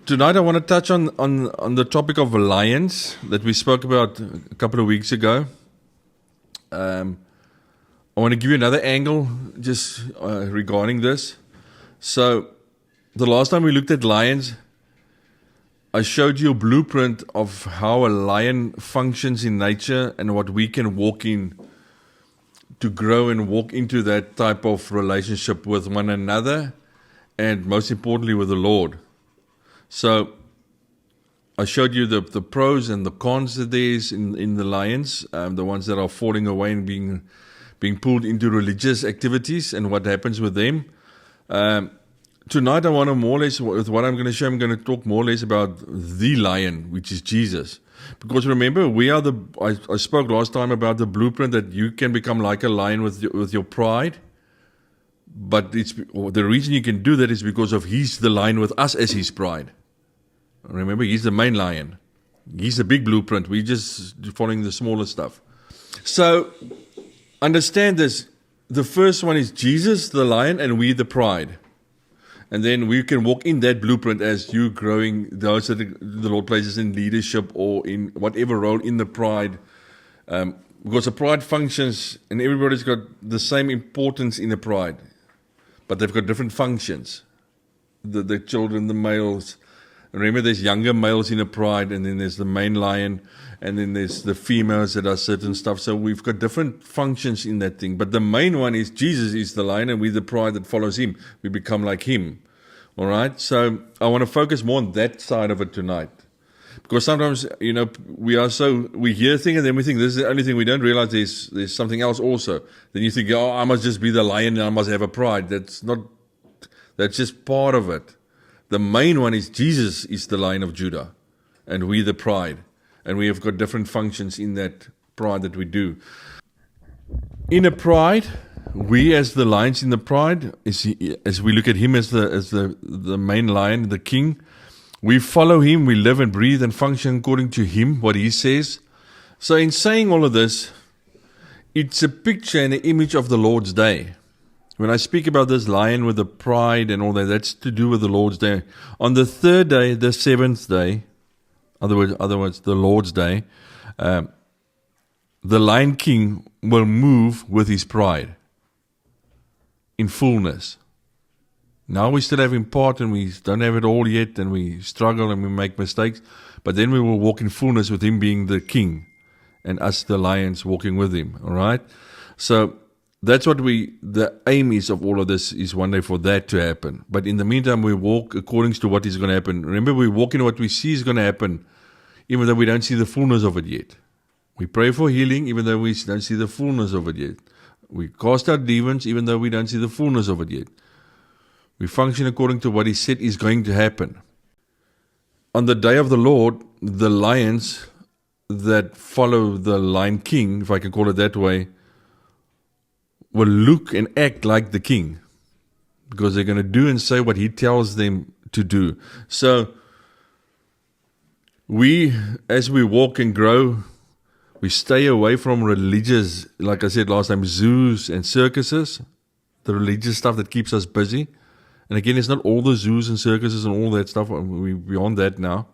Tonight I want to touch on the topic of lions that we spoke about a couple of weeks ago. I want to give you another angle just regarding this. So the last time we looked at lions, I showed you a blueprint of how a lion functions in nature and what we can walk in to grow and walk into that type of relationship with one another and most importantly with the Lord. So I showed you the pros and the cons that there is in the lions, the ones that are falling away and being pulled into religious activities and what happens with them. Tonight I want to more or less, with what I'm going to show, I'm going to talk more or less about the lion, which is Jesus. Because remember, I spoke last time about the blueprint that you can become like a lion with your pride. But the reason you can do that is because of He's the lion with us as His pride. Remember, He's the main lion. He's the big blueprint. We're just following the smaller stuff. So, understand this. The first one is Jesus, the lion, and we, the pride. And then we can walk in that blueprint as you growing, those that the Lord places in leadership or in whatever role in the pride. Because the pride functions, and everybody's got the same importance in the pride. But they've got different functions. The children, the males. Remember, there's younger males in a pride, and then there's the main lion, and then there's the females that are certain stuff. So we've got different functions in that thing. But the main one is Jesus is the lion, and we the pride that follows Him. We become like Him. All right? So I want to focus more on that side of it tonight. Because sometimes, we hear things, and then we think this is the only thing. We don't realize there's something else also. Then you think, I must just be the lion, and I must have a pride. That's just part of it. The main one is Jesus is the Lion of Judah, and we the pride. And we have got different functions in that pride that we do. In a pride, we as the lions in the pride, as we look at Him as the main lion, the king, we follow Him, we live and breathe and function according to Him, what He says. So in saying all of this, it's a picture and an image of the Lord's day. When I speak about this lion with the pride and all that, that's to do with the Lord's day. On the third day, the seventh day, other words, the Lord's day, the Lion King will move with his pride in fullness. Now we still have in part and we don't have it all yet and we struggle and we make mistakes, but then we will walk in fullness with Him being the King and us the lions walking with Him, all right? So that's what the aim is of all of this, is one day for that to happen. But in the meantime, we walk according to what is going to happen. Remember, we walk in what we see is going to happen, even though we don't see the fullness of it yet. We pray for healing, even though we don't see the fullness of it yet. We cast out demons, even though we don't see the fullness of it yet. We function according to what He said is going to happen. On the day of the Lord, the lions that follow the Lion King, if I can call it that way, will look and act like the king, because they're going to do and say what He tells them to do. So as we walk and grow, we stay away from religious, like I said last time, zoos and circuses, the religious stuff that keeps us busy. And again, it's not all the zoos and circuses and all that stuff. We're beyond that now.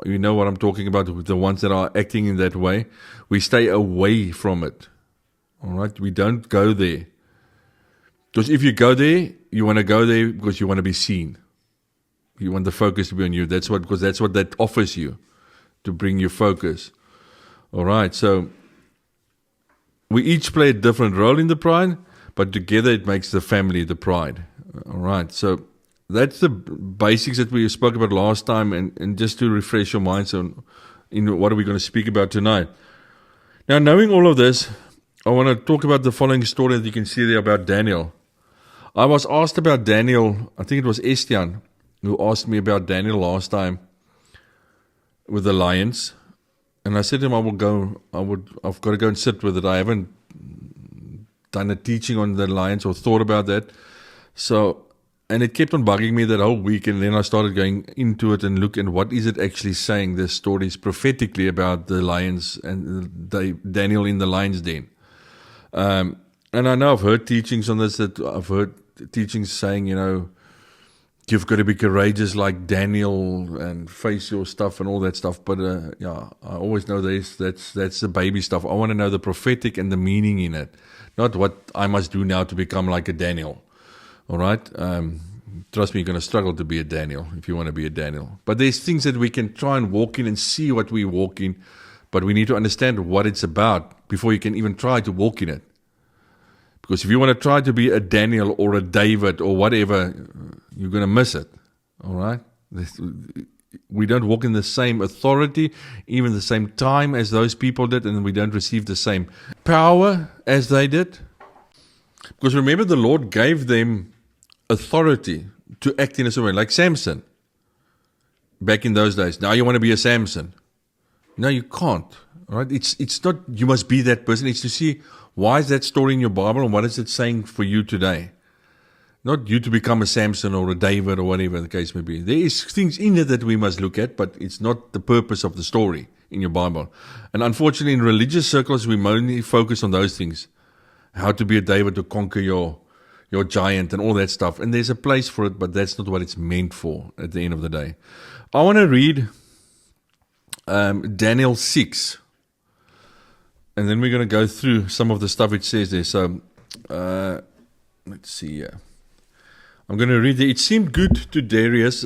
You know what I'm talking about, the ones that are acting in that way. We stay away from it. All right, we don't go there. Because if you go there, you want to go there because you want to be seen. You want the focus to be on you. Because that's what that offers you, to bring your focus. All right, so we each play a different role in the pride, but together it makes the family the pride. All right, so that's the basics that we spoke about last time, and just to refresh your minds on what are we going to speak about tonight. Now, knowing all of this, I want to talk about the following story that you can see there about Daniel. I was asked about Daniel, I think it was Estian who asked me about Daniel last time with the lions. And I said to him, I've got to go and sit with it. I haven't done a teaching on the lions or thought about that. So, and it kept on bugging me that whole week, and then I started going into it and look at what is it actually saying, the stories prophetically about the lions and Daniel in the lion's den. And I know I've heard teachings on this, that I've heard teachings saying, you've got to be courageous like Daniel and face your stuff and all that stuff. But yeah, I always know that's the baby stuff. I want to know the prophetic and the meaning in it, not what I must do now to become like a Daniel. All right? Trust me, you're going to struggle to be a Daniel if you want to be a Daniel. But there's things that we can try and walk in and see what we walk in, but we need to understand what it's about before you can even try to walk in it. Because if you want to try to be a Daniel or a David or whatever, you're going to miss it. All right? We don't walk in the same authority, even the same time as those people did, and we don't receive the same power as they did. Because remember, the Lord gave them authority to act in a certain way, like Samson back in those days. Now you want to be a Samson. No, you can't. All right? It's not you must be that person. It's to see why is that story in your Bible and what is it saying for you today. Not you to become a Samson or a David or whatever the case may be. There is things in it that we must look at, but it's not the purpose of the story in your Bible. And unfortunately, in religious circles, we mainly focus on those things. How to be a David to conquer your giant and all that stuff. And there's a place for it, but that's not what it's meant for at the end of the day. I want to read Daniel 6. And then we're going to go through some of the stuff it says there. So, let's see here. I'm going to read it. It seemed good to Darius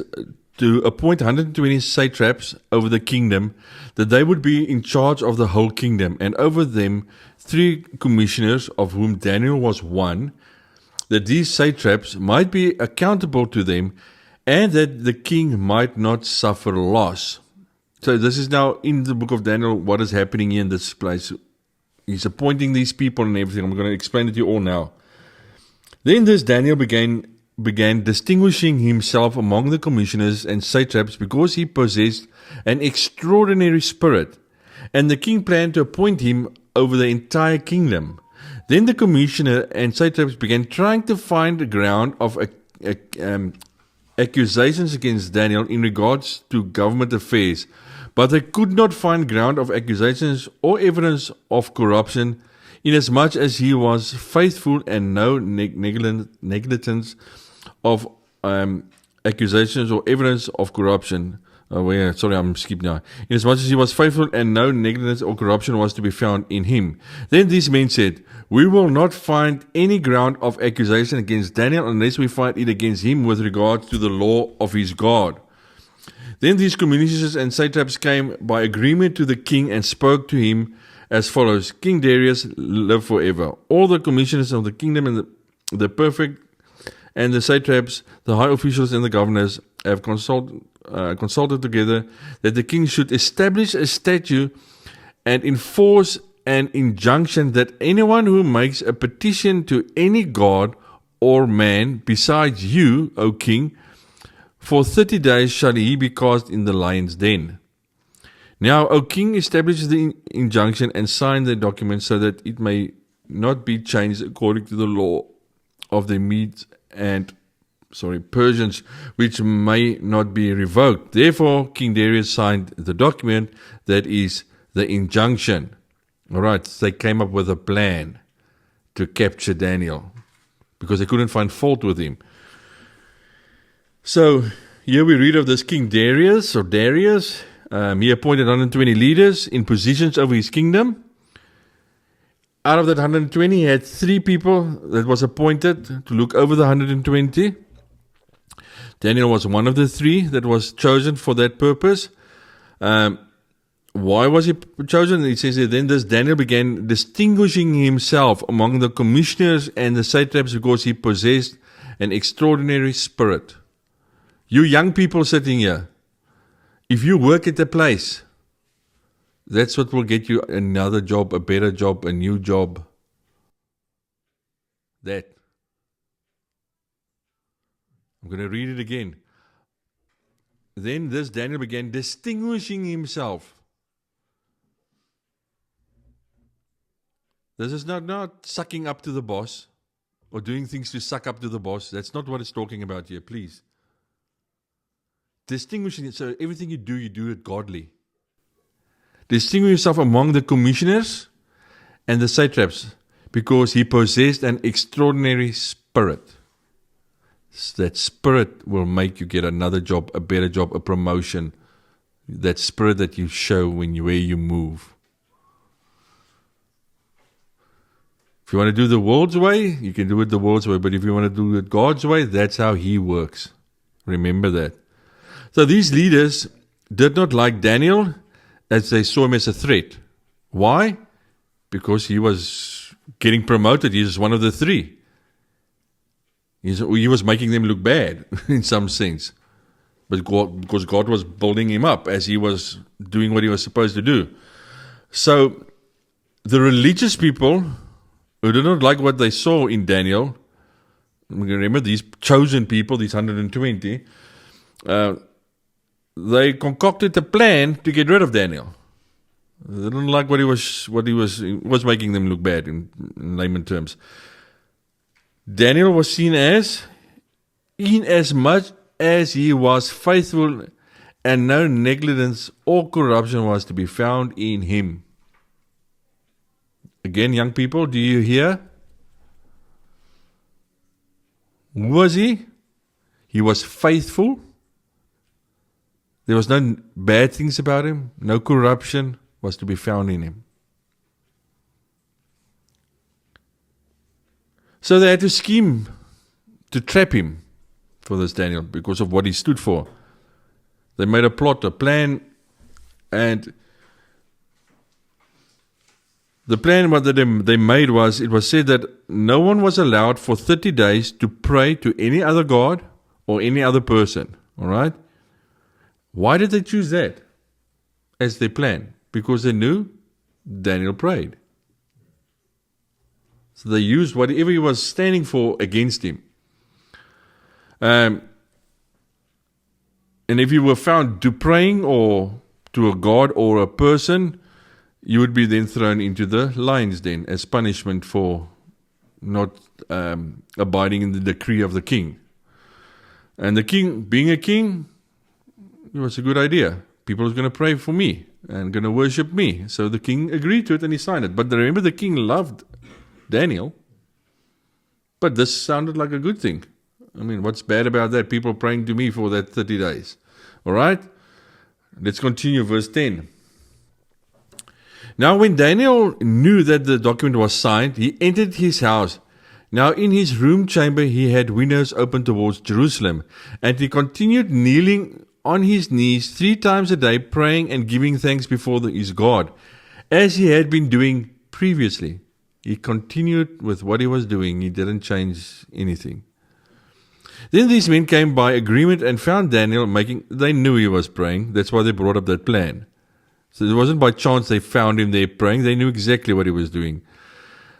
to appoint 120 satraps over the kingdom, that they would be in charge of the whole kingdom, and over them 3 commissioners, of whom Daniel was one, that these satraps might be accountable to them, and that the king might not suffer loss. So this is now in the book of Daniel, what is happening here in this place. He's appointing these people and everything. I'm going to explain it to you all now. Then this Daniel began distinguishing himself among the commissioners and satraps because he possessed an extraordinary spirit, and the king planned to appoint him over the entire kingdom. Then the commissioner and satraps began trying to find the ground of accusations against Daniel in regards to government affairs, but they could not find ground of accusations or evidence of corruption, inasmuch as he was faithful and no negligence of accusations or evidence of corruption. I'm skipping now. Inasmuch as he was faithful and no negligence or corruption was to be found in him. Then these men said, "We will not find any ground of accusation against Daniel unless we find it against him with regard to the law of his God." Then these commissioners and satraps came by agreement to the king and spoke to him as follows: "King Darius, live forever. All the commissioners of the kingdom and the prefect and the satraps, the high officials and the governors have consulted together that the king should establish a statute and enforce an injunction that anyone who makes a petition to any god or man besides you, O king, for 30 days shall he be cast in the lion's den. Now, O king, establish the injunction and sign the document so that it may not be changed according to the law of the Medes and Persians, which may not be revoked." Therefore, King Darius signed the document, that is the injunction. All right, they came up with a plan to capture Daniel because they couldn't find fault with him. So here we read of this King Darius. He appointed 120 leaders in positions over his kingdom. Out of that 120, he had 3 people that was appointed to look over the 120. Daniel was one of the 3 that was chosen for that purpose. Why was he chosen? It says then this Daniel began distinguishing himself among the commissioners and the satraps because he possessed an extraordinary spirit. You young people sitting here, if you work at a place, that's what will get you another job, a better job, a new job. That. I'm going to read it again. Then this Daniel began distinguishing himself. This is not sucking up to the boss or doing things to suck up to the boss. That's not what it's talking about here, please. Distinguishing it, so everything you do it godly. Distinguish yourself among the commissioners and the satraps because he possessed an extraordinary spirit. That spirit will make you get another job, a better job, a promotion. That spirit that you show where you move. If you want to do the world's way, you can do it the world's way. But if you want to do it God's way, that's how He works. Remember that. So these leaders did not like Daniel as they saw him as a threat. Why? Because he was getting promoted. He was one of the three. He was making them look bad in some sense. But because God was building him up as he was doing what he was supposed to do. So the religious people who did not like what they saw in Daniel, remember these chosen people, these 120, they concocted a plan to get rid of Daniel. They didn't like what he was making them look bad in layman terms. Daniel was seen as, in as much as he was faithful, and no negligence or corruption was to be found in him. Again, young people, do you hear? Who was he? He was faithful. There was no bad things about him. No corruption was to be found in him. So they had to scheme to trap him for this Daniel because of what he stood for. They made a plot, a plan, and the plan what they made was, it was said that no one was allowed for 30 days to pray to any other god or any other person. All right? Why did they choose that as their plan? Because they knew Daniel prayed. So they used whatever he was standing for against him. And if you were found to praying or to a god or a person, you would be then thrown into the lion's den as punishment for not abiding in the decree of the king. And the king, being a king, it was a good idea. People are going to pray for me and going to worship me. So the king agreed to it and he signed it. But remember, the king loved Daniel. But this sounded like a good thing. I mean, what's bad about that? People praying to me for that 30 days. All right? Let's continue, verse 10. Now when Daniel knew that the document was signed, he entered his house. Now in his room chamber he had windows open towards Jerusalem, and he continued kneeling on his knees 3 times a day, praying and giving thanks before his God, as he had been doing previously. He continued with what he was doing. He didn't change anything. Then these men came by agreement and found Daniel they knew he was praying. That's why they brought up that plan. So it wasn't by chance they found him there praying. They knew exactly what he was doing.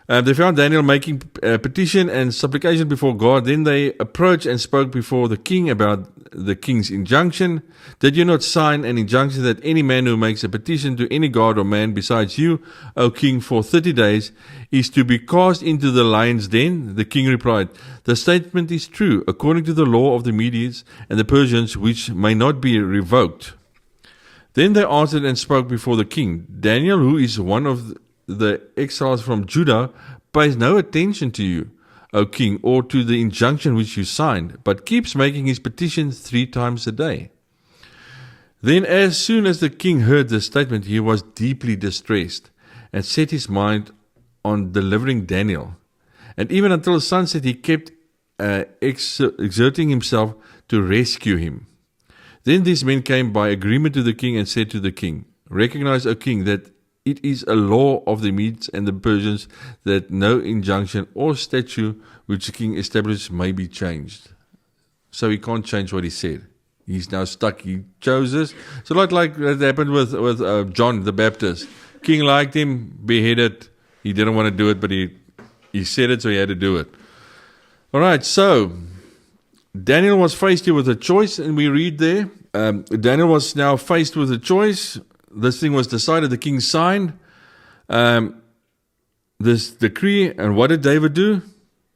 They found Daniel making petition and supplication before God. Then they approached and spoke before the king about the king's injunction. Did you not sign an injunction that any man who makes a petition to any god or man besides you, O king, for 30 days is to be cast into the lion's den? The king replied, the statement is true, according to the law of the Medes and the Persians, which may not be revoked. Then they answered and spoke before the king. Daniel, who is one of the exiles from Judah, pays no attention to you, O king, or to the injunction which you signed, but keeps making his petition 3 times a day. Then as soon as the king heard this statement, he was deeply distressed and set his mind on delivering Daniel. And even until sunset he kept exerting himself to rescue him. Then these men came by agreement to the king and said to the king, recognize, O king, that it is a law of the Medes and the Persians that no injunction or statute which the king established may be changed. So he can't change what he said. He's now stuck. He chose this. So like that happened with John the Baptist. King liked him, beheaded. He didn't want to do it, but he said it, so he had to do it. All right, so Daniel was faced here with a choice, and we read there. Daniel was now faced with a choice. This thing was decided. The king signed this decree, and what did David do?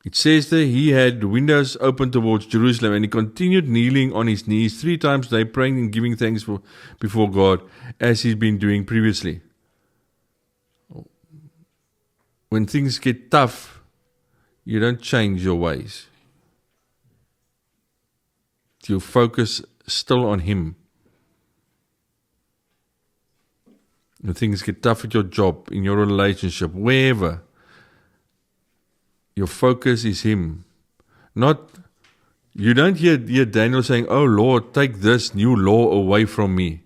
It says there he had windows open towards Jerusalem, and he continued kneeling on his knees 3 times a day, praying and giving thanks before God, as he's been doing previously. When things get tough, you don't change your ways. you focus still on Him. When things get tough at your job, in your relationship, wherever, your focus is Him. You don't hear Daniel saying, "Oh Lord, take this new law away from me."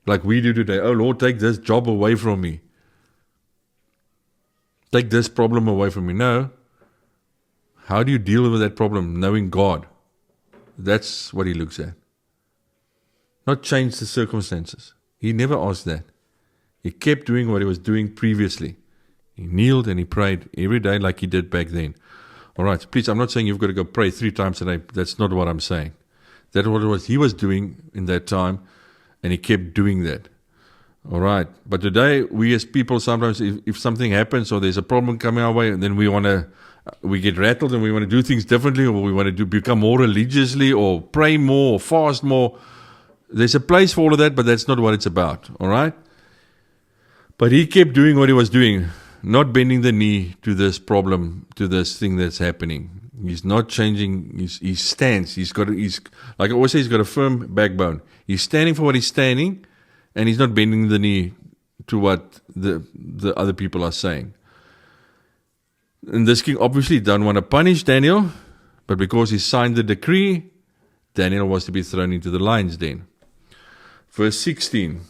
Like we do today. "Oh Lord, take this job away from me. Take this problem away from me." No. How do you deal with that problem? Knowing God. That's what He looks at. Not change the circumstances. He never asked that. He kept doing what He was doing previously. He kneeled and He prayed every day like He did back then. All right, please, I'm not saying you've got to go pray 3 times a day. That's not what I'm saying. That's what He was doing in that time, and He kept doing that. All right, but today, we as people, sometimes if something happens or there's a problem coming our way, and then we get rattled and we want to do things differently, or we want to become more religiously, or pray more, or fast more. There's a place for all of that, but that's not what it's about. All right? But he kept doing what he was doing, not bending the knee to this problem, to this thing that's happening. He's not changing his stance. He's like I always say, he's got a firm backbone. He's standing for what he's standing, and he's not bending the knee to what the other people are saying. And this king obviously don't want to punish Daniel, but because he signed the decree, Daniel was to be thrown into the lion's den. Verse 16.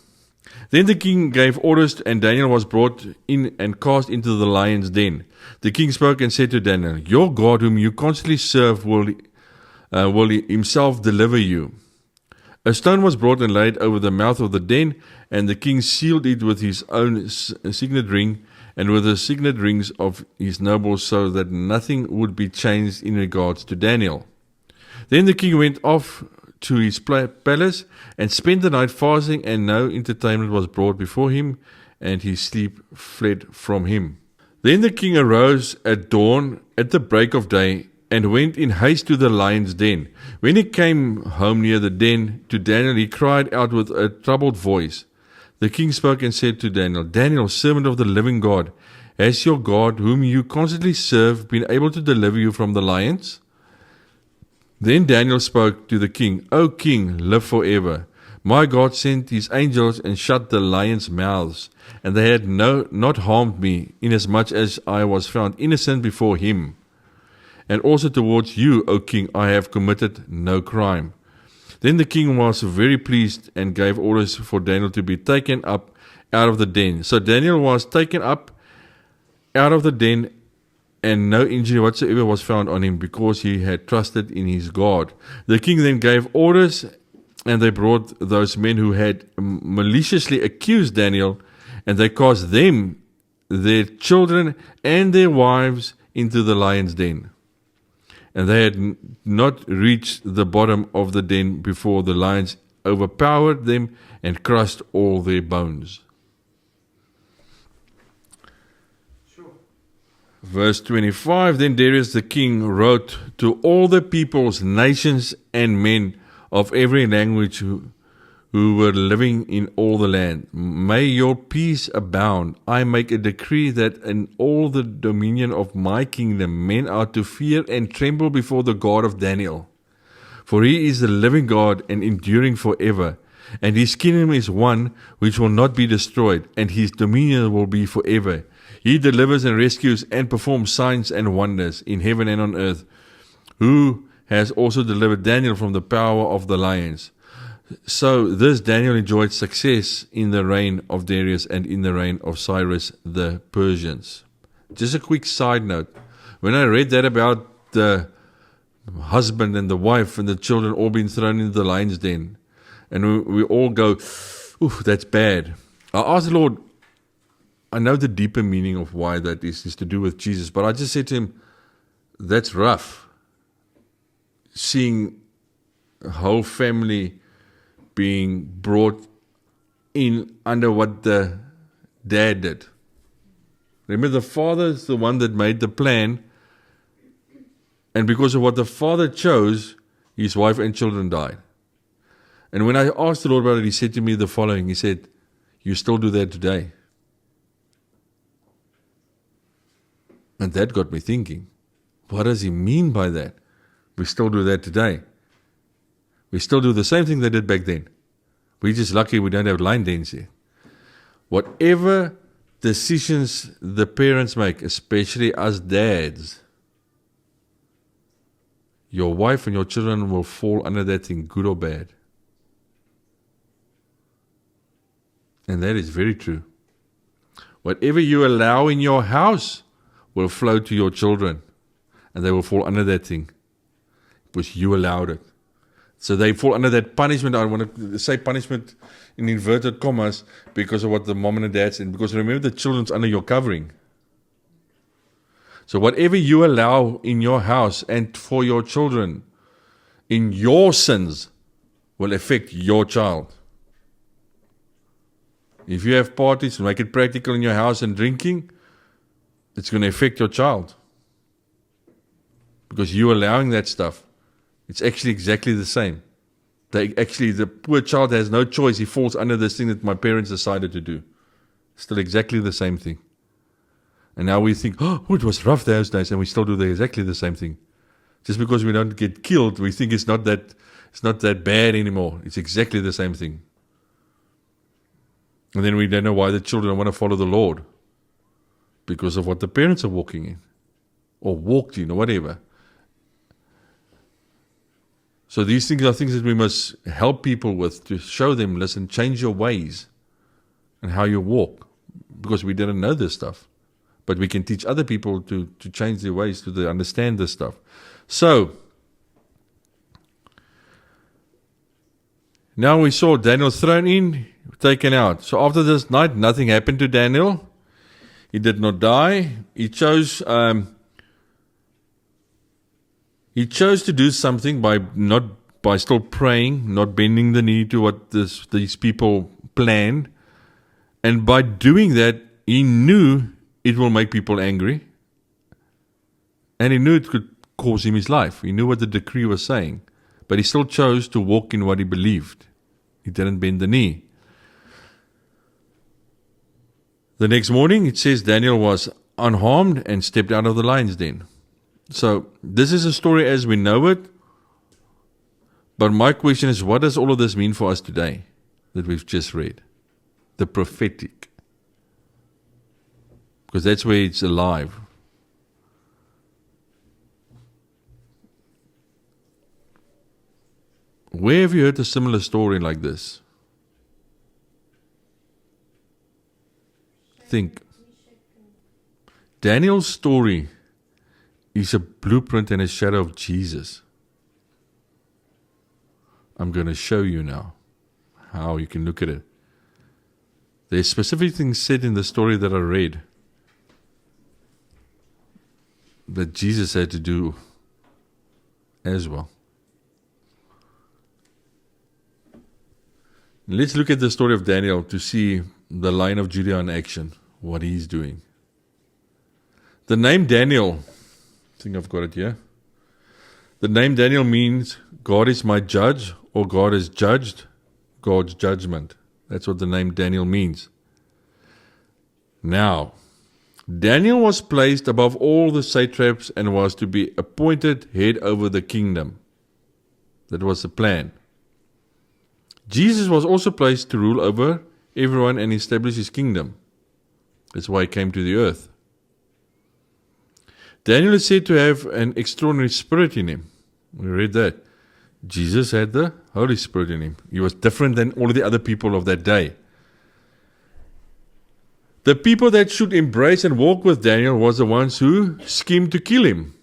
Then the king gave orders, and Daniel was brought in and cast into the lion's den. The king spoke and said to Daniel, "Your God, whom you constantly serve, will himself deliver you." A stone was brought and laid over the mouth of the den, and the king sealed it with his own signet ring and with the signet rings of his nobles, so that nothing would be changed in regards to Daniel. Then the king went off to his palace and spent the night fasting, and no entertainment was brought before him, and his sleep fled from him. Then the king arose at dawn at the break of day and went in haste to the lion's den. When he came home near the den to Daniel, he cried out with a troubled voice. The king spoke and said to Daniel, "Daniel, servant of the living God, has your God, whom you constantly serve, been able to deliver you from the lions?" Then Daniel spoke to the king, "O king, live forever. My God sent his angels and shut the lions' mouths, and they had not harmed me, inasmuch as I was found innocent before him. And also towards you, O king, I have committed no crime." Then the king was very pleased and gave orders for Daniel to be taken up out of the den. So Daniel was taken up out of the den, and no injury whatsoever was found on him, because he had trusted in his God. The king then gave orders, and they brought those men who had maliciously accused Daniel, and they cast them, their children, and their wives into the lion's den. And they had not reached the bottom of the den before the lions overpowered them and crushed all their bones. Verse 25, Then Darius the king wrote to all the peoples, nations, and men of every language who were living in all the land, "May your peace abound. I make a decree that in all the dominion of my kingdom men are to fear and tremble before the God of Daniel. For he is the living God and enduring forever, and his kingdom is one which will not be destroyed, and his dominion will be forever. He delivers and rescues and performs signs and wonders in heaven and on earth, who has also delivered Daniel from the power of the lions." So this Daniel enjoyed success in the reign of Darius and in the reign of Cyrus the Persians. Just a quick side note. When I read that about the husband and the wife and the children all being thrown into the lion's den, and we all go, "Oof, that's bad." I asked the Lord, I know the deeper meaning of why that is to do with Jesus, but I just said to him, that's rough. Seeing a whole family being brought in under what the dad did. Remember, the father is the one that made the plan, and because of what the father chose, his wife and children died. And when I asked the Lord about it, he said to me the following. He said, "You still do that today." And that got me thinking, what does he mean by that? We still do that today. We still do the same thing they did back then. We're just lucky we don't have line dance here. Whatever decisions the parents make, especially as dads, your wife and your children will fall under that thing, good or bad. And that is very true. Whatever you allow in your house will flow to your children, and they will fall under that thing because you allowed it. So they fall under that punishment. I want to say punishment in inverted commas because of what the mom and the dad said. Because remember, the children's under your covering. So whatever you allow in your house and for your children, in your sins, will affect your child. If you have parties, make it practical in your house and drinking, it's going to affect your child. Because you're allowing that stuff. It's actually exactly the same. The poor child has no choice. He falls under this thing that my parents decided to do. Still exactly the same thing. And now we think, oh, it was rough those days, and we still do exactly the same thing. Just because we don't get killed, we think it's not that bad anymore. It's exactly the same thing. And then we don't know why the children want to follow the Lord. Because of what the parents are walking in. Or walked in, or whatever. So these things are things that we must help people with, to show them, listen, change your ways and how you walk. Because we didn't know this stuff. But we can teach other people to change their ways, to understand this stuff. So, now we saw Daniel thrown in, taken out. So after this night, nothing happened to Daniel. He did not die. He chose to do something by still praying, not bending the knee to what these people planned. And by doing that, he knew it will make people angry. And he knew it could cause him his life. He knew what the decree was saying. But he still chose to walk in what he believed. He didn't bend the knee. The next morning, it says Daniel was unharmed and stepped out of the lion's den. So, this is a story as we know it. But my question is, what does all of this mean for us today that we've just read? The prophetic. Because that's where it's alive. Where have you heard a similar story like this? Think. Daniel's story is a blueprint and a shadow of Jesus. I'm going to show you now how you can look at it. There's specific things said in the story that I read that Jesus had to do as well. Let's look at the story of Daniel to see the Lion of Judah in action, what he's doing. The name Daniel, I think I've got it here. The name Daniel means God is my judge, or God has judged, God's judgment. That's what the name Daniel means. Now, Daniel was placed above all the satraps and was to be appointed head over the kingdom. That was the plan. Jesus was also placed to rule over everyone and establish his kingdom. That's why he came to the earth. Daniel is said to have an extraordinary spirit in him. We read that. Jesus had the Holy Spirit in him. He was different than all of the other people of that day. The people that should embrace and walk with Daniel was the ones who schemed to kill him.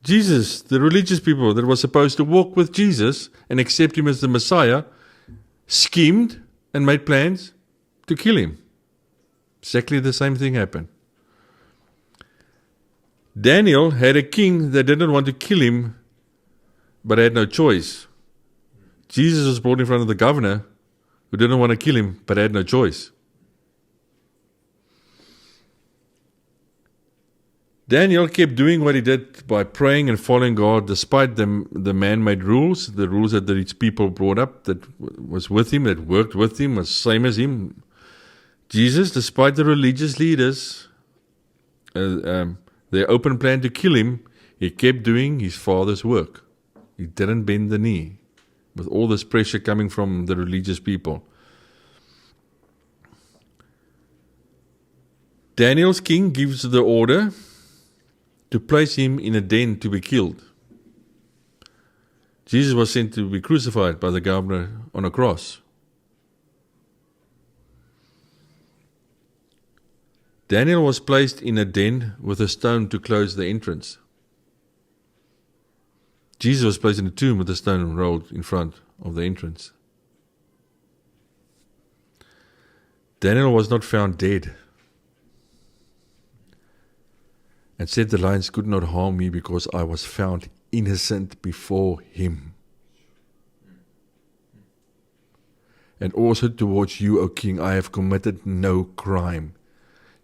Jesus, the religious people that were supposed to walk with Jesus and accept him as the Messiah, schemed and made plans to kill him. Exactly the same thing happened. Daniel had a king that didn't want to kill him, but had no choice. Jesus was brought in front of the governor who didn't want to kill him, but had no choice. Daniel kept doing what he did by praying and following God despite the man-made rules, the rules that his people brought up, that was with him, that worked with him, was same as him. Jesus, despite the religious leaders, their open plan to kill him, he kept doing his Father's work. He didn't bend the knee with all this pressure coming from the religious people. Daniel's king gives the order to place him in a den to be killed. Jesus was sent to be crucified by the governor on a cross. Daniel was placed in a den with a stone to close the entrance. Jesus was placed in a tomb with a stone rolled in front of the entrance. Daniel was not found dead, and said, the lions could not harm me because I was found innocent before him. And also towards you, O king, I have committed no crime.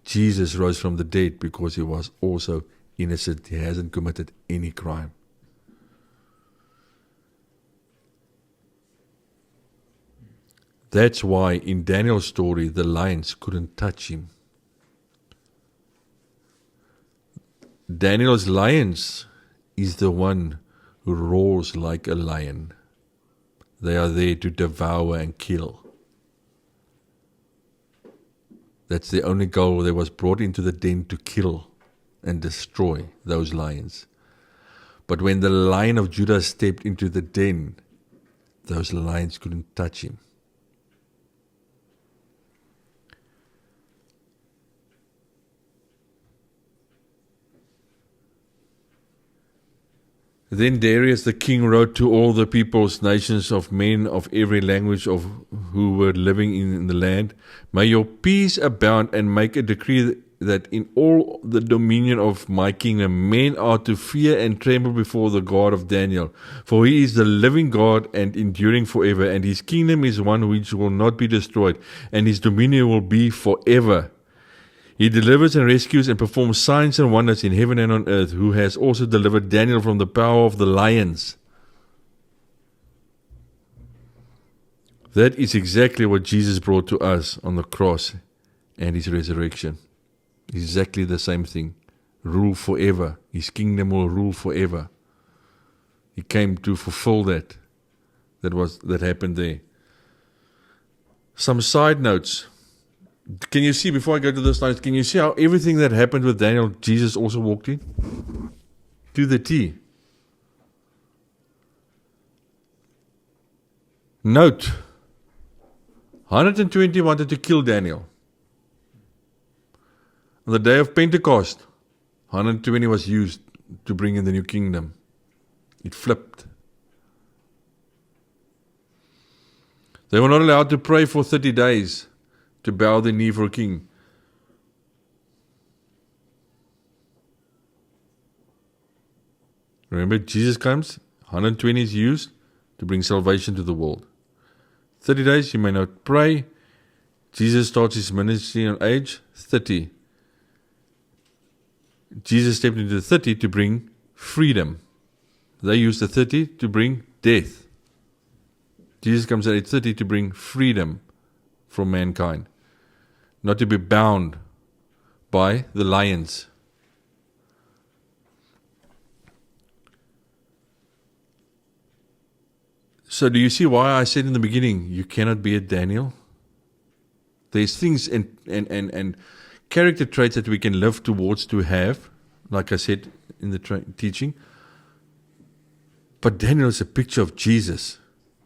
Jesus rose from the dead because he was also innocent. He hasn't committed any crime. That's why in Daniel's story, the lions couldn't touch him. Daniel's lions is the one who roars like a lion. They are there to devour and kill. That's the only goal. They was brought into the den to kill and destroy those lions. But when the Lion of Judah stepped into the den, those lions couldn't touch him. Then Darius the king wrote to all the peoples, nations of men of every language of who were living in the land, may your peace abound, and make a decree that in all the dominion of my kingdom men are to fear and tremble before the God of Daniel. For he is the living God and enduring forever, and his kingdom is one which will not be destroyed, and his dominion will be forever. He delivers and rescues and performs signs and wonders in heaven and on earth, who has also delivered Daniel from the power of the lions. That is exactly what Jesus brought to us on the cross and his resurrection. Exactly the same thing. Rule forever. His kingdom will rule forever. He came to fulfill that. That happened there. Some side notes. Can you see, before I go to the slides, can you see how everything that happened with Daniel, Jesus also walked in? To the T. Note, 120 wanted to kill Daniel. On the day of Pentecost, 120 was used to bring in the new kingdom. It flipped. They were not allowed to pray for 30 days. To bow the knee for a king. Remember, Jesus comes, 120 is used to bring salvation to the world. 30 days, you may not pray. Jesus starts his ministry on age 30. Jesus stepped into the 30 to bring freedom. They used the 30 to bring death. Jesus comes at age 30 to bring freedom from mankind. Not to be bound by the lions. So do you see why I said in the beginning, you cannot be a Daniel? There's things and character traits that we can live towards to have, like I said in the teaching. But Daniel is a picture of Jesus.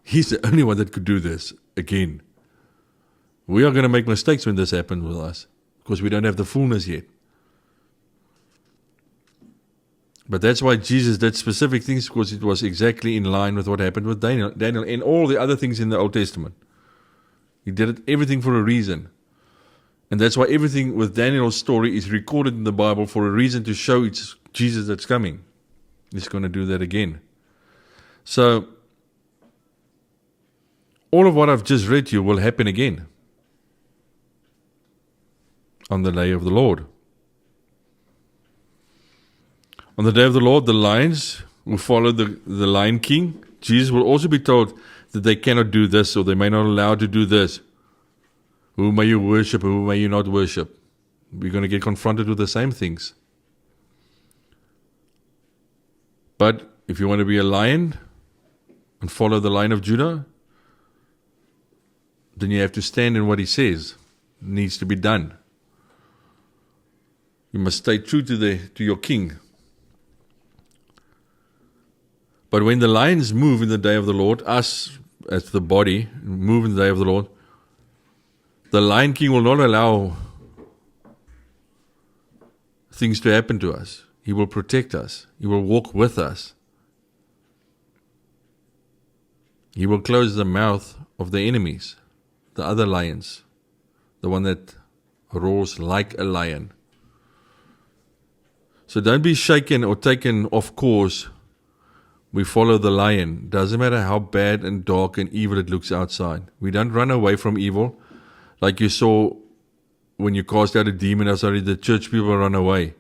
He's the only one that could do this again. We are going to make mistakes when this happens with us because we don't have the fullness yet. But that's why Jesus did specific things, because it was exactly in line with what happened with Daniel and all the other things in the Old Testament. He did everything for a reason. And that's why everything with Daniel's story is recorded in the Bible for a reason, to show it's Jesus that's coming. He's going to do that again. So, all of what I've just read to you will happen again on the day of the Lord. On the day of the Lord, the lions who follow the Lion King, Jesus will also be told that they cannot do this, or they may not allow to do this. Who may you worship, or who may you not worship? We're going to get confronted with the same things. But if you want to be a lion, and follow the Lion of Judah, then you have to stand in what he says. It needs to be done. You must stay true to your king. But when the lions move in the day of the Lord, us as the body move in the day of the Lord, the Lion King will not allow things to happen to us. He will protect us. He will walk with us. He will close the mouth of the enemies, the other lions, the one that roars like a lion. So don't be shaken or taken off course. We follow the lion. Doesn't matter how bad and dark and evil it looks outside. We don't run away from evil like you saw when you cast out a demon. The church people run away.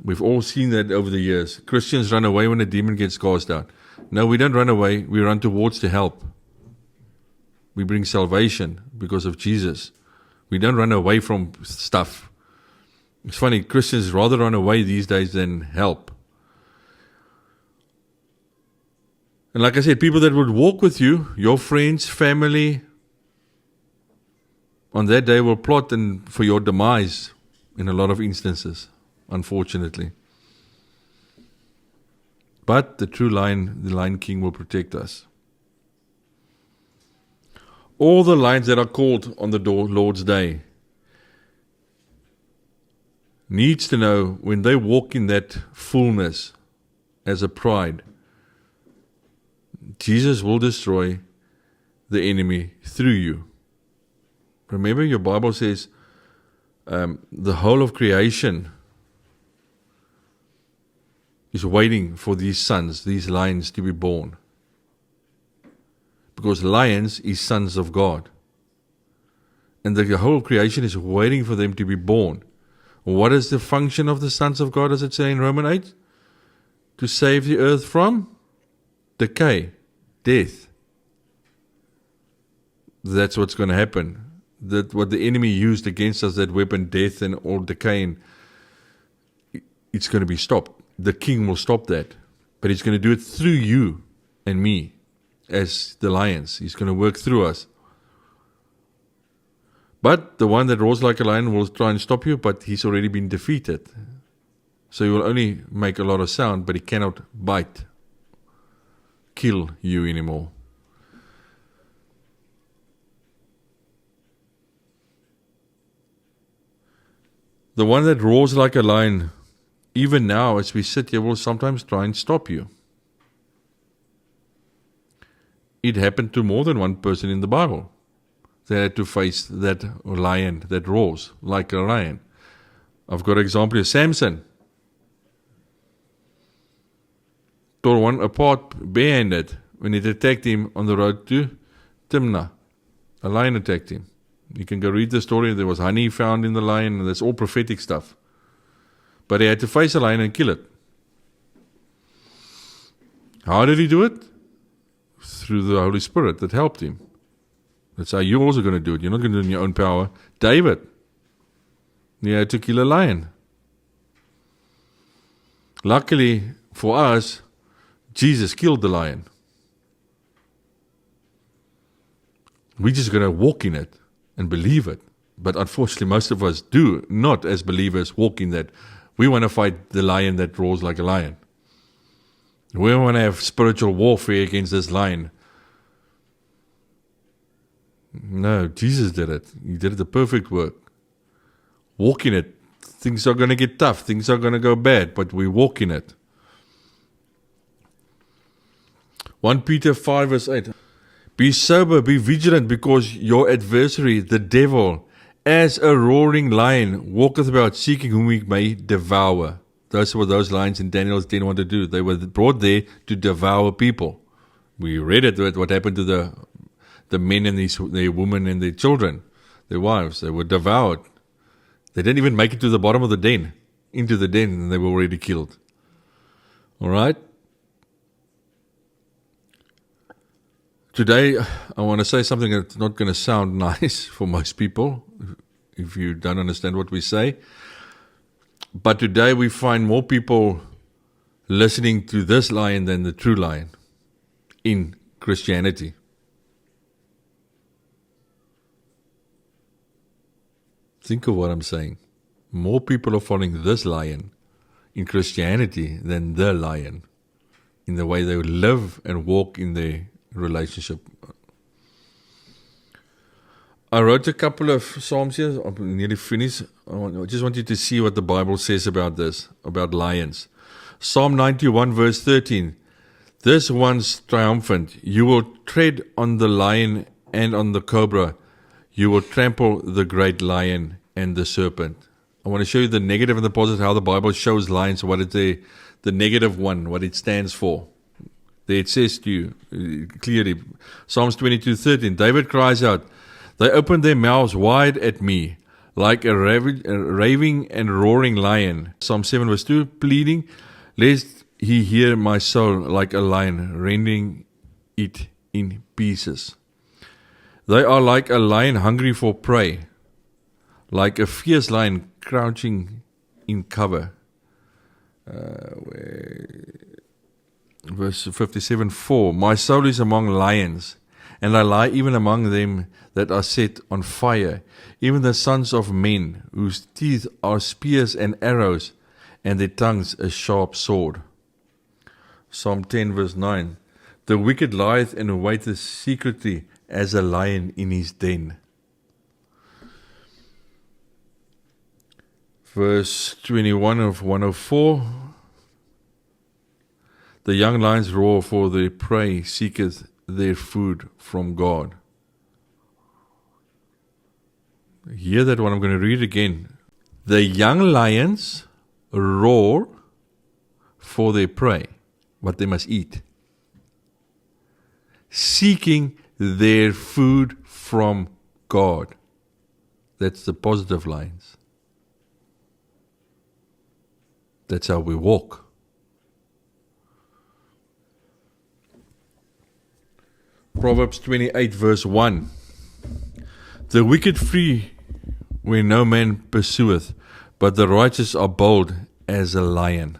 We've all seen that over the years. Christians run away when a demon gets cast out. No, we don't run away. We run towards to help. We bring salvation because of Jesus. We don't run away from stuff. It's funny, Christians rather run away these days than help. And like I said, people that would walk with you, your friends, family, on that day will plot for your demise in a lot of instances, unfortunately. But the true lion, the Lion King, will protect us. All the lions that are called on the Lord's day needs to know when they walk in that fullness as a pride, Jesus will destroy the enemy through you. Remember, your Bible says the whole of creation is waiting for these sons, these lions, to be born. Because lions is sons of God. And the whole creation is waiting for them to be born. What is the function of the sons of God, as it says in Romans 8? To save the earth from decay, death. That's what's going to happen. That what the enemy used against us, that weapon, death and all decay, it's going to be stopped. The king will stop that. But he's going to do it through you and me as the lions. He's going to work through us. But the one that roars like a lion will try and stop you, but he's already been defeated. So he will only make a lot of sound, but he cannot bite, kill you anymore. The one that roars like a lion, even now as we sit here, will sometimes try and stop you. It happened to more than one person in the Bible. They had to face that lion that roars like a lion. I've got an example of Samson. Tore one apart barehanded when it attacked him on the road to Timnah. A lion attacked him. You can go read the story. There was honey found in the lion, and that's all prophetic stuff. But he had to face a lion and kill it. How did he do it? Through the Holy Spirit that helped him. That's how you're also going to do it. You're not going to do it in your own power. David, he had to kill a lion. Luckily for us, Jesus killed the lion. We're just going to walk in it and believe it. But unfortunately, most of us do not, as believers, walk in that. We want to fight the lion that roars like a lion. We want to have spiritual warfare against this lion. No, Jesus did it. He did the perfect work. Walk in it. Things are going to get tough. Things are going to go bad, but we walk in it. 1 Peter 5 verse 8. Be sober, be vigilant, because your adversary, the devil, as a roaring lion, walketh about seeking whom he may devour. Those were those lions in Daniel's 10 wanted to do. They were brought there to devour people. We read it, what happened to the men and their women and their children, their wives. They were devoured. They didn't even make it to the bottom of the den, into the den, and they were already killed. All right? Today, I want to say something that's not going to sound nice for most people, if you don't understand what we say. But today we find more people listening to this lion than the true lion. in Christianity. Think of what I'm saying. More people are following this lion in Christianity than the lion in the way they live and walk in their relationship. I wrote a couple of Psalms here. I'm nearly finished. I just want you to see what the Bible says about this, about lions. Psalm 91 verse 13. This one's triumphant. You will tread on the lion and on the cobra. You will trample the great lion and the serpent. I want to show you the negative and the positive, how the Bible shows lions, what is the negative one, what it stands for. There it says to you clearly. Psalms 22:13. David cries out, they opened their mouths wide at me, like a raving and roaring lion. Psalm 7 verse 2, pleading, lest he hear my soul like a lion, rending it in pieces. They are like a lion hungry for prey, like a fierce lion crouching in cover. Verse 57:4, my soul is among lions, and I lie even among them that are set on fire, even the sons of men, whose teeth are spears and arrows, and their tongues a sharp sword. Psalm 10 verse 9, the wicked lieth and waiteth secretly as a lion in his den. Verse 21 of 104, the young lions roar, for their prey seeketh their food from God. Hear that one, I'm going to read again. The young lions roar for their prey, what they must eat, seeking their food from God. That's the positive lions. That's how we walk. Proverbs 28 verse 1. The wicked flee where no man pursueth, but the righteous are bold as a lion.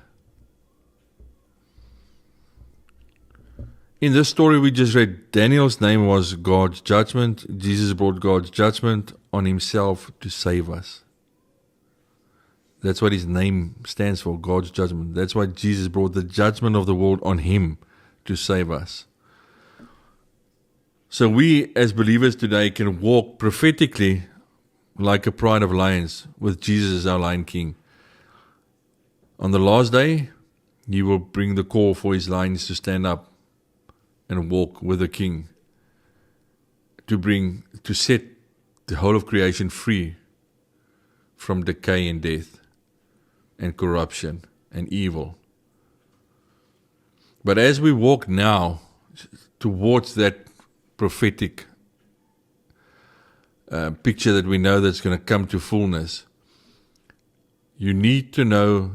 In this story we just read, Daniel's name was God's judgment. Jesus brought God's judgment on himself to save us. That's what his name stands for, God's judgment. That's why Jesus brought the judgment of the world on him to save us. So we as believers today can walk prophetically like a pride of lions with Jesus as our Lion King. On the last day, he will bring the call for his lions to stand up and walk with the King, to set the whole of creation free from decay and death and corruption and evil. But as we walk now towards that prophetic picture that we know that's going to come to fullness, you need to know,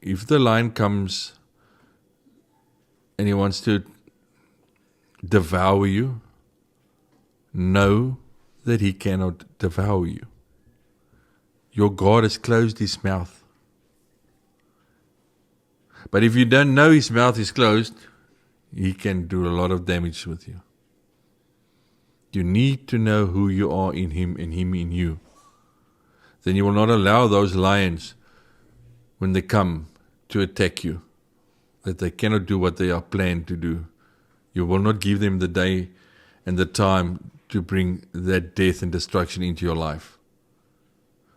if the lion comes and he wants to devour you, know that he cannot devour you. Your God has closed his mouth. But if you don't know his mouth is closed, he can do a lot of damage with you. You need to know who you are in him and him in you. Then you will not allow those lions, when they come, to attack you, that they cannot do what they are planned to do. You will not give them the day and the time to bring that death and destruction into your life.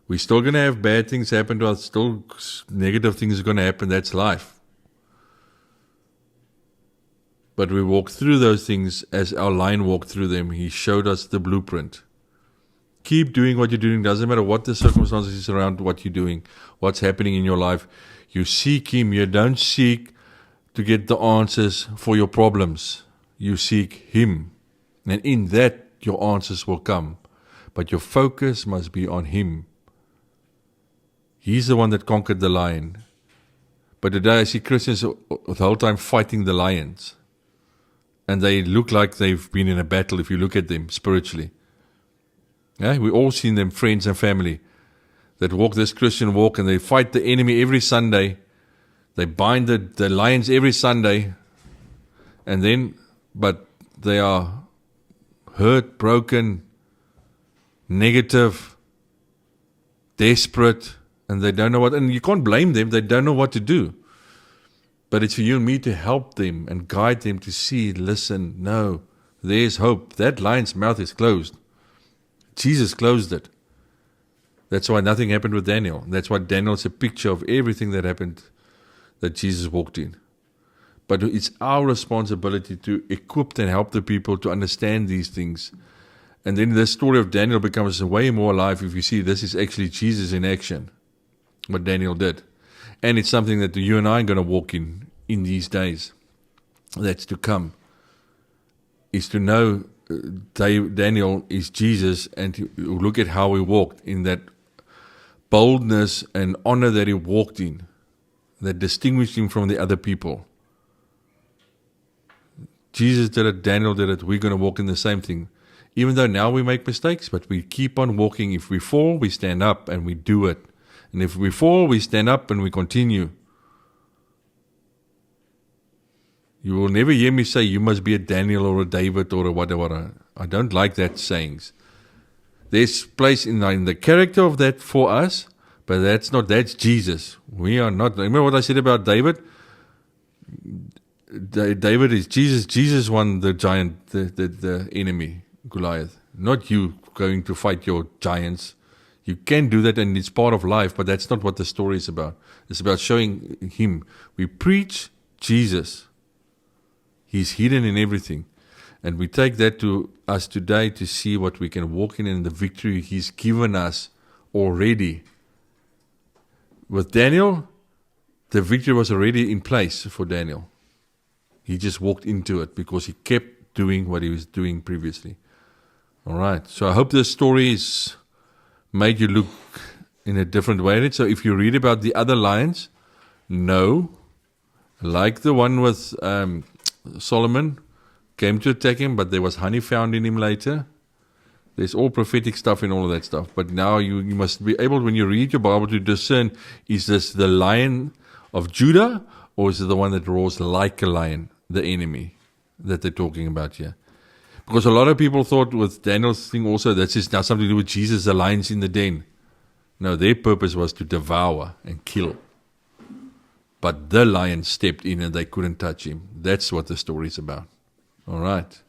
We're still going to have bad things happen to us, still negative things are going to happen, that's life. But we walk through those things as our lion walked through them. He showed us the blueprint. Keep doing what you're doing. Doesn't matter what the circumstances around what you're doing, what's happening in your life. You seek him. You don't seek to get the answers for your problems. You seek him. And in that, your answers will come. But your focus must be on him. He's the one that conquered the lion. But today I see Christians the whole time fighting the lions. And they look like they've been in a battle if you look at them spiritually. Yeah, we all seen them, friends and family, that walk this Christian walk and they fight the enemy every Sunday. They bind the lions every Sunday. And then, but they are hurt, broken, negative, desperate, and they don't know what, and you can't blame them, they don't know what to do. But it's for you and me to help them and guide them to see, listen, no, there's hope. That lion's mouth is closed. Jesus closed it. That's why nothing happened with Daniel. That's why Daniel's a picture of everything that happened that Jesus walked in. But it's our responsibility to equip and help the people to understand these things. And then the story of Daniel becomes way more alive if you see this is actually Jesus in action, what Daniel did. And it's something that you and I are going to walk in these days. That's to come. Is to know Daniel is Jesus and to look at how he walked in that boldness and honor that he walked in, that distinguished him from the other people. Jesus did it, Daniel did it, we're going to walk in the same thing. Even though now we make mistakes, but we keep on walking. If we fall, we stand up and we do it. And if we fall, we stand up and we continue. You will never hear me say you must be a Daniel or a David or a whatever. I don't like that sayings. There's place in the character of that for us, but that's Jesus. We are not. Remember what I said about David? David is Jesus. Jesus won the giant, the enemy, Goliath. Not you going to fight your giants. You can do that and it's part of life, but that's not what the story is about. It's about showing him. We preach Jesus. He's hidden in everything. And we take that to us today to see what we can walk in the victory he's given us already. With Daniel, the victory was already in place for Daniel. He just walked into it because he kept doing what he was doing previously. All right. So I hope this story has made you look in a different way. So if you read about the other lions, no. Like the one with Solomon, came to attack him, but there was honey found in him later. There's all prophetic stuff in all of that stuff. But now you must be able, when you read your Bible, to discern, is this the lion of Judah, or is it the one that roars like a lion, the enemy that they're talking about here? Because a lot of people thought with Daniel's thing also, that's just now something to do with Jesus, the lions in the den. No, their purpose was to devour and kill. But the lion stepped in and they couldn't touch him. That's what the story is about. All right.